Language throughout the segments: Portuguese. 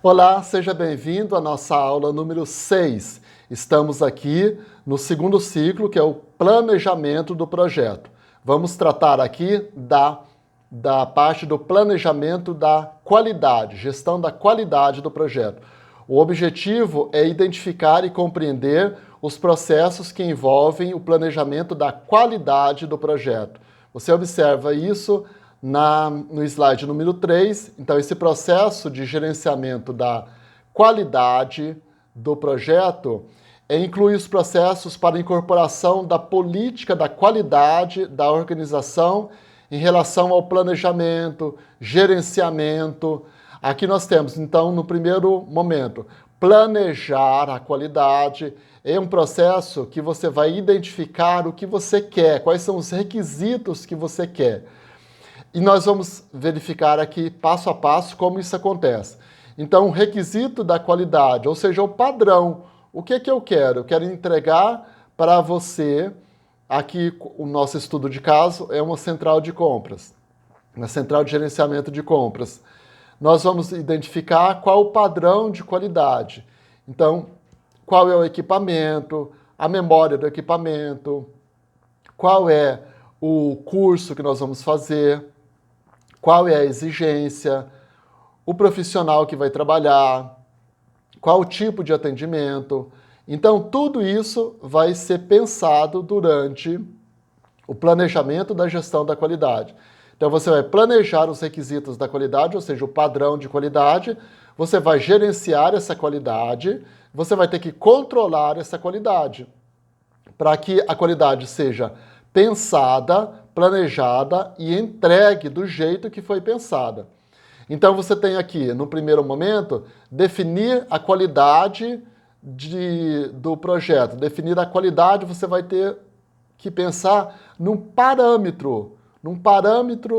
Olá, seja bem-vindo à nossa aula número 6. Estamos aqui no segundo ciclo, que é o planejamento do projeto. Vamos tratar aqui da parte do planejamento da qualidade, gestão da qualidade do projeto. O objetivo é identificar e compreender os processos que envolvem o planejamento da qualidade do projeto. Você observa isso no slide número 3, então esse processo de gerenciamento da qualidade do projeto inclui os processos para incorporação da política da qualidade da organização em relação ao planejamento, gerenciamento. Aqui nós temos, então, no primeiro momento, planejar a qualidade. É um processo que você vai identificar o que você quer, quais são os requisitos que você quer. E nós vamos verificar aqui, passo a passo, como isso acontece. Então, o requisito da qualidade, ou seja, o padrão. O que eu quero? Eu quero entregar para você, aqui o nosso estudo de caso é uma central de compras, uma central de gerenciamento de compras. Nós vamos identificar qual o padrão de qualidade. Então, qual é o equipamento, a memória do equipamento, qual é o curso que nós vamos fazer, qual é a exigência, o profissional que vai trabalhar, qual o tipo de atendimento. Então, tudo isso vai ser pensado durante o planejamento da gestão da qualidade. Então, você vai planejar os requisitos da qualidade, ou seja, o padrão de qualidade, você vai gerenciar essa qualidade, você vai ter que controlar essa qualidade, para que a qualidade seja pensada, planejada e entregue do jeito que foi pensada. Então você tem aqui, no primeiro momento, definir a qualidade do projeto. Definir a qualidade, você vai ter que pensar num parâmetro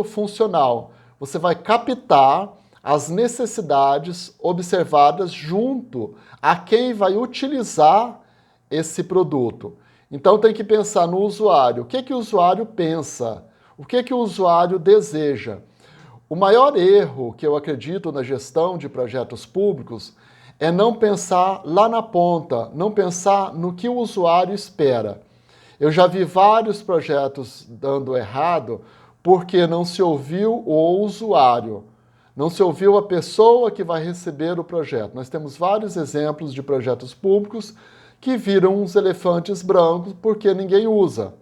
funcional. Você vai captar as necessidades observadas junto a quem vai utilizar esse produto. Então tem que pensar no usuário. O que o usuário pensa? O que o usuário deseja? O maior erro que eu acredito na gestão de projetos públicos é não pensar lá na ponta, não pensar no que o usuário espera. Eu já vi vários projetos dando errado porque não se ouviu o usuário, não se ouviu a pessoa que vai receber o projeto. Nós temos vários exemplos de projetos públicos que viram uns elefantes brancos porque ninguém usa.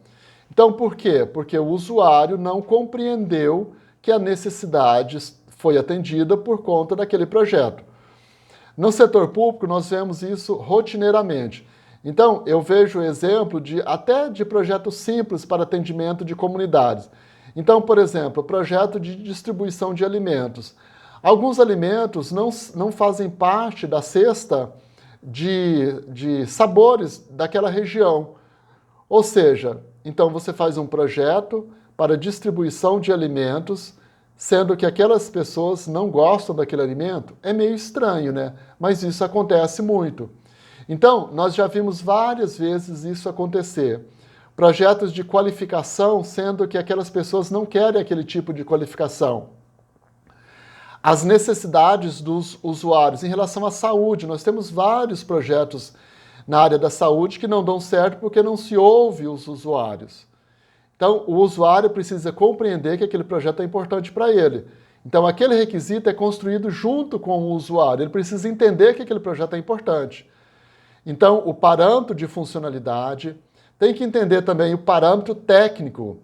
Então, por quê? Porque o usuário não compreendeu que a necessidade foi atendida por conta daquele projeto. No setor público, nós vemos isso rotineiramente. Então, eu vejo exemplo até de projetos simples para atendimento de comunidades. Então, por exemplo, projeto de distribuição de alimentos. Alguns alimentos não fazem parte da cesta de sabores daquela região. Ou seja, então você faz um projeto para distribuição de alimentos, sendo que aquelas pessoas não gostam daquele alimento. É meio estranho, né? Mas isso acontece muito. Então, nós já vimos várias vezes isso acontecer. Projetos de qualificação, sendo que aquelas pessoas não querem aquele tipo de qualificação. As necessidades dos usuários em relação à saúde. Nós temos vários projetos na área da saúde que não dão certo porque não se ouve os usuários. Então, o usuário precisa compreender que aquele projeto é importante para ele. Então, aquele requisito é construído junto com o usuário. Ele precisa entender que aquele projeto é importante. Então, o parâmetro de funcionalidade, tem que entender também o parâmetro técnico.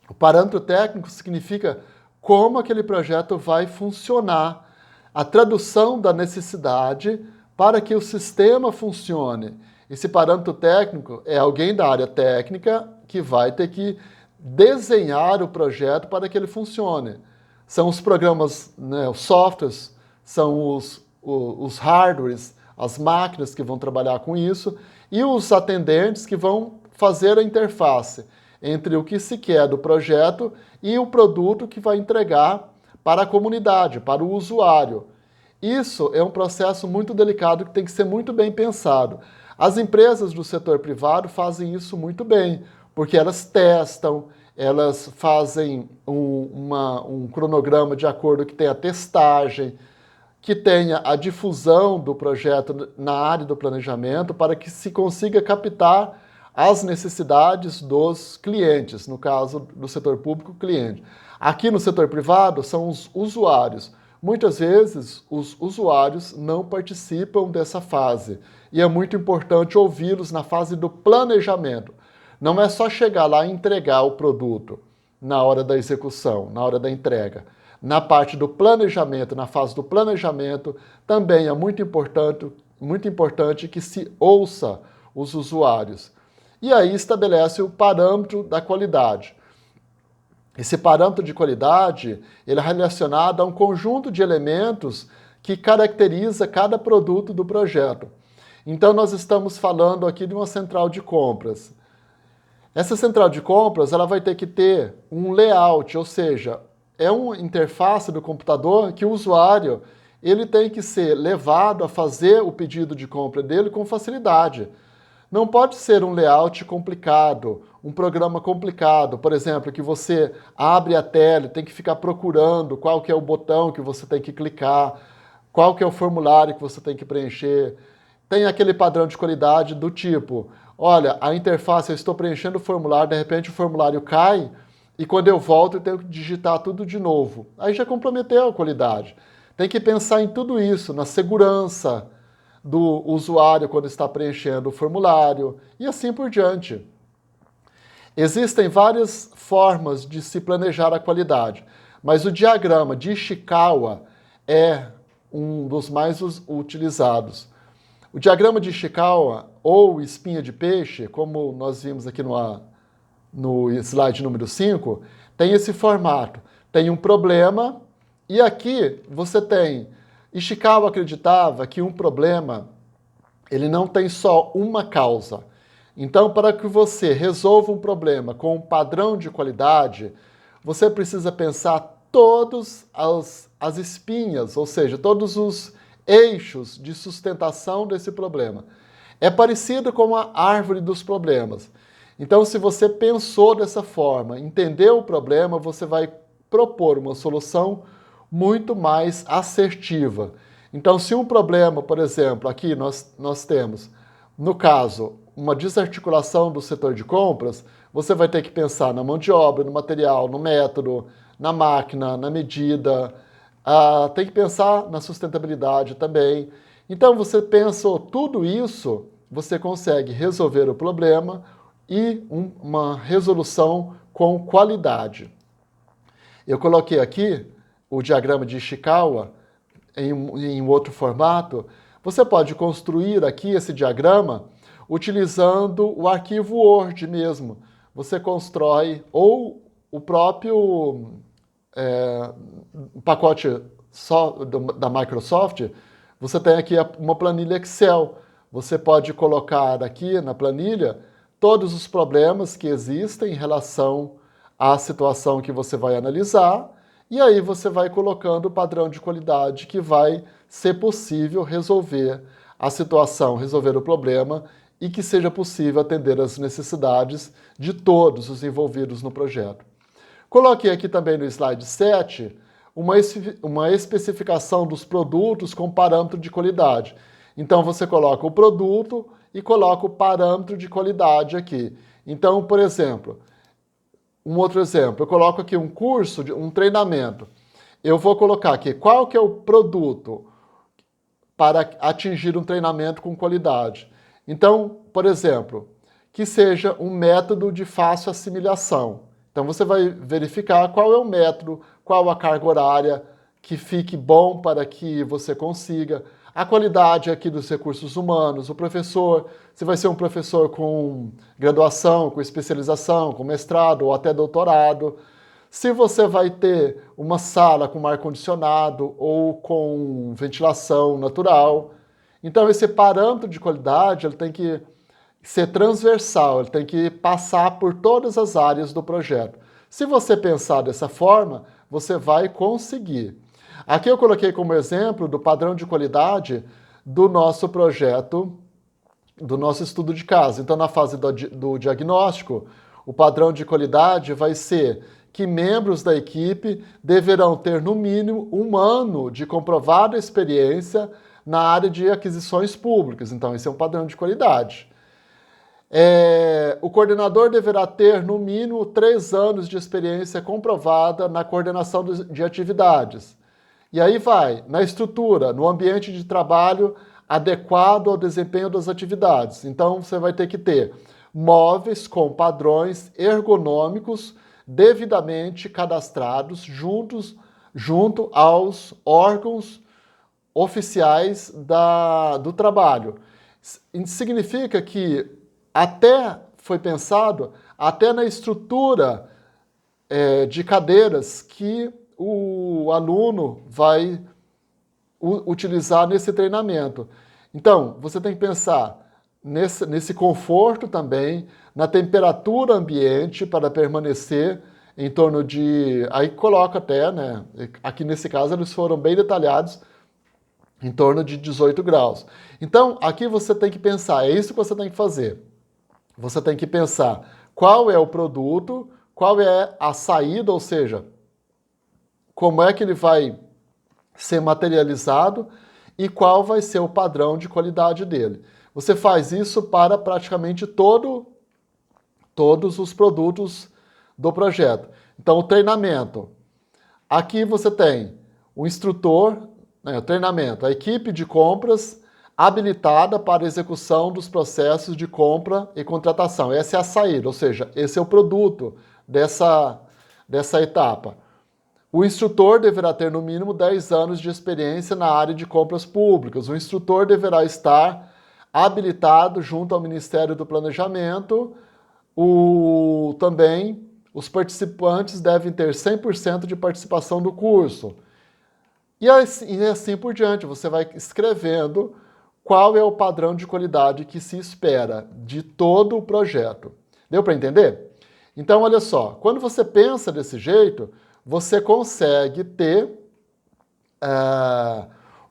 O parâmetro técnico significa como aquele projeto vai funcionar, a tradução da necessidade para que o sistema funcione. Esse parâmetro técnico é alguém da área técnica que vai ter que desenhar o projeto para que ele funcione. São os programas, né, os softwares, são os hardwares, as máquinas que vão trabalhar com isso e os atendentes que vão fazer a interface entre o que se quer do projeto e o produto que vai entregar para a comunidade, para o usuário. Isso é um processo muito delicado que tem que ser muito bem pensado. As empresas do setor privado fazem isso muito bem, porque elas testam, elas fazem um cronograma de acordo que tem a testagem, que tenha a difusão do projeto na área do planejamento para que se consiga captar as necessidades dos clientes, no caso do setor público, cliente. Aqui no setor privado são os usuários. Muitas vezes os usuários não participam dessa fase e é muito importante ouvi-los na fase do planejamento. Não é só chegar lá e entregar o produto na hora da execução, na hora da entrega. Na parte do planejamento, na fase do planejamento, também é muito importante que se ouça os usuários. E aí estabelece o parâmetro da qualidade. Esse parâmetro de qualidade ele é relacionado a um conjunto de elementos que caracteriza cada produto do projeto. Então, nós estamos falando aqui de uma central de compras. Essa central de compras ela vai ter que ter um layout, ou seja, é uma interface do computador que o usuário ele tem que ser levado a fazer o pedido de compra dele com facilidade. Não pode ser um layout complicado, um programa complicado, por exemplo, que você abre a tela e tem que ficar procurando qual que é o botão que você tem que clicar, qual que é o formulário que você tem que preencher. Tem aquele padrão de qualidade do tipo, olha, a interface, eu estou preenchendo o formulário, de repente o formulário cai e quando eu volto eu tenho que digitar tudo de novo. Aí já comprometeu a qualidade. Tem que pensar em tudo isso, na segurança do usuário quando está preenchendo o formulário e assim por diante. Existem várias formas de se planejar a qualidade, mas o diagrama de Ishikawa é um dos mais utilizados. O diagrama de Ishikawa, ou espinha de peixe, como nós vimos aqui no slide número 5, tem esse formato. Tem um problema e aqui você tem... Ishikawa acreditava que um problema ele não tem só uma causa. Então, para que você resolva um problema com um padrão de qualidade, você precisa pensar todas as espinhas, ou seja, todos os eixos de sustentação desse problema. É parecido com a árvore dos problemas. Então, se você pensou dessa forma, entendeu o problema, você vai propor uma solução muito mais assertiva. Então, se um problema, por exemplo, aqui nós temos, no caso, uma desarticulação do setor de compras, você vai ter que pensar na mão de obra, no material, no método, na máquina, na medida, tem que pensar na sustentabilidade também. Então, você pensou tudo isso, você consegue resolver o problema e uma resolução com qualidade. Eu coloquei aqui o diagrama de Ishikawa em outro formato. Você pode construir aqui esse diagrama utilizando o arquivo Word mesmo. Você constrói ou o próprio pacote da Microsoft, você tem aqui uma planilha Excel. Você pode colocar aqui na planilha todos os problemas que existem em relação à situação que você vai analisar, e aí você vai colocando o padrão de qualidade que vai ser possível resolver a situação, resolver o problema e que seja possível atender às necessidades de todos os envolvidos no projeto. Coloquei aqui também no slide 7 uma especificação dos produtos com parâmetro de qualidade. Então você coloca o produto e coloca o parâmetro de qualidade aqui. Então, por exemplo, um outro exemplo, eu coloco aqui um curso, um treinamento. Eu vou colocar aqui qual que é o produto para atingir um treinamento com qualidade. Então, por exemplo, que seja um método de fácil assimilação. Então você vai verificar qual é o método, qual a carga horária que fique bom para que você consiga. A qualidade aqui dos recursos humanos, o professor, se vai ser um professor com graduação, com especialização, com mestrado ou até doutorado. Se você vai ter uma sala com ar-condicionado ou com ventilação natural. Então esse parâmetro de qualidade ele tem que ser transversal, ele tem que passar por todas as áreas do projeto. Se você pensar dessa forma, você vai conseguir. Aqui eu coloquei como exemplo do padrão de qualidade do nosso projeto, do nosso estudo de caso. Então, na fase do diagnóstico, o padrão de qualidade vai ser que membros da equipe deverão ter no mínimo 1 ano de comprovada experiência na área de aquisições públicas. Então, esse é um padrão de qualidade. O coordenador deverá ter, no mínimo, 3 anos de experiência comprovada na coordenação de atividades. E aí vai, na estrutura, no ambiente de trabalho adequado ao desempenho das atividades. Então, você vai ter que ter móveis com padrões ergonômicos devidamente cadastrados junto aos órgãos oficiais do trabalho. Significa que foi pensado até na estrutura de cadeiras que o aluno vai utilizar nesse treinamento. Então, você tem que pensar nesse conforto também, na temperatura ambiente para permanecer em torno de... Aí coloca até, né? Aqui nesse caso eles foram bem detalhados, em torno de 18 graus. Então, aqui você tem que pensar, é isso que você tem que fazer. Você tem que pensar qual é o produto, qual é a saída, ou seja, como é que ele vai ser materializado e qual vai ser o padrão de qualidade dele. Você faz isso para praticamente todos os produtos do projeto. Então, o treinamento. Aqui você tem o instrutor, o treinamento, a equipe de compras habilitada para execução dos processos de compra e contratação. Essa é a saída, ou seja, esse é o produto dessa etapa. O instrutor deverá ter no mínimo 10 anos de experiência na área de compras públicas. O instrutor deverá estar habilitado junto ao Ministério do Planejamento. Também os participantes devem ter 100% de participação do curso. E assim por diante, você vai escrevendo qual é o padrão de qualidade que se espera de todo o projeto. Deu para entender? Então, olha só, quando você pensa desse jeito, você consegue ter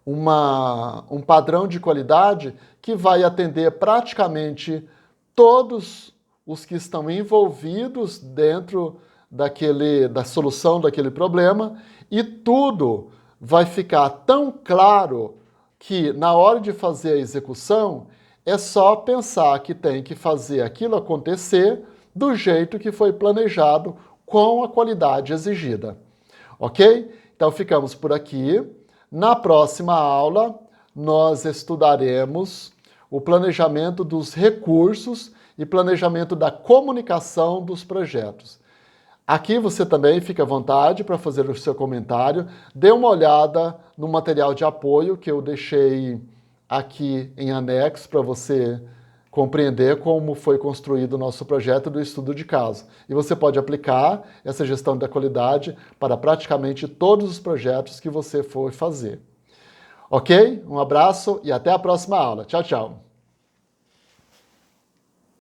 um padrão de qualidade que vai atender praticamente todos os que estão envolvidos dentro da solução daquele problema, e tudo vai ficar tão claro que na hora de fazer a execução é só pensar que tem que fazer aquilo acontecer do jeito que foi planejado, com a qualidade exigida. Ok? Então ficamos por aqui. Na próxima aula, nós estudaremos o planejamento dos recursos e planejamento da comunicação dos projetos. Aqui você também fica à vontade para fazer o seu comentário. Dê uma olhada no material de apoio que eu deixei aqui em anexo para você compreender como foi construído o nosso projeto do estudo de caso. E você pode aplicar essa gestão da qualidade para praticamente todos os projetos que você for fazer. Ok? Um abraço e até a próxima aula. Tchau, tchau.